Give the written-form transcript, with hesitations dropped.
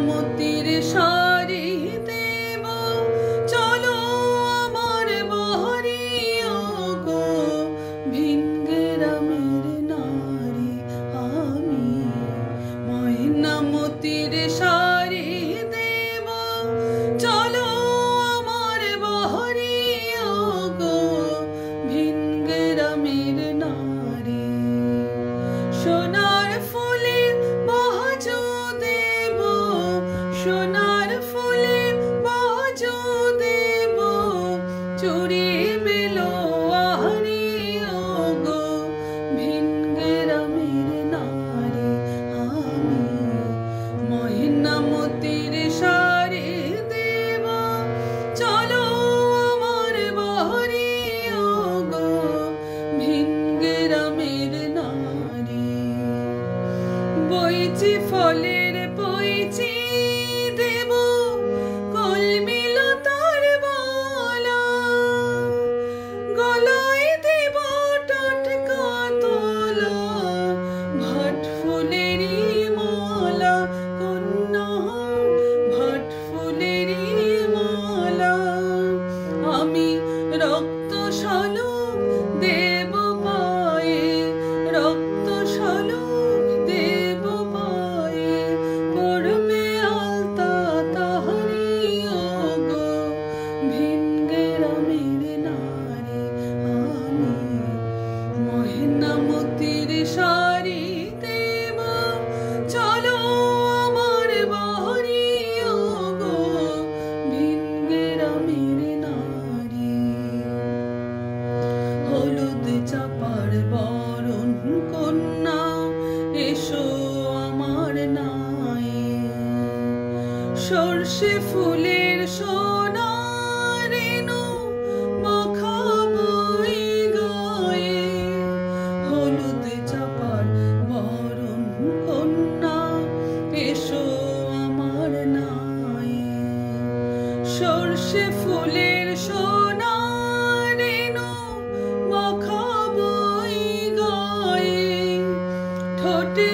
মতির সারি দেব চলো আমার বাড়ি গো ভিন গ্রামের নারী আমি ময়না মতির সারি দেব চলো আমার বাড়ি গো ভিন গ্রামের নারী সোনার ফুলের বাজু দেব সোনার ফুলের বাজু দেব চুরি বেলোয়ারি গো ভিন গ্রামের নারী আমি ময়না মতির সারি দেব চলো আমার বাড়ি গো ভিন গ্রামের নারী বইচি ফলের বইচি দেব কলমি লতার বালা গলায় দেব টাটকা তোলা ভাট ফুলেরই মালা কন্যা ভাট ফুলেরই মালা আমি রক্ত শালুক দেব পায়ে রক্ত শালুক দেব পায়ে পড়বে আলতা তাহারি গো ভিন গ্রামের নারী আমি ময়না মতির সারি দেব চলো আমার বাড়ি গো ভিন গ্রামের নারী হলুদ চাপার বরণ কন্যা এসো আমার নায়ে সর্ষে ফুলের সোনা রেণু মাখাবই গায়ে হলুদ চাপার বরণ কন্যা এসো আমার নায়ে সর্ষে ফুলের সোনা রেণু মাখাবই গায়ে ঠোঁটে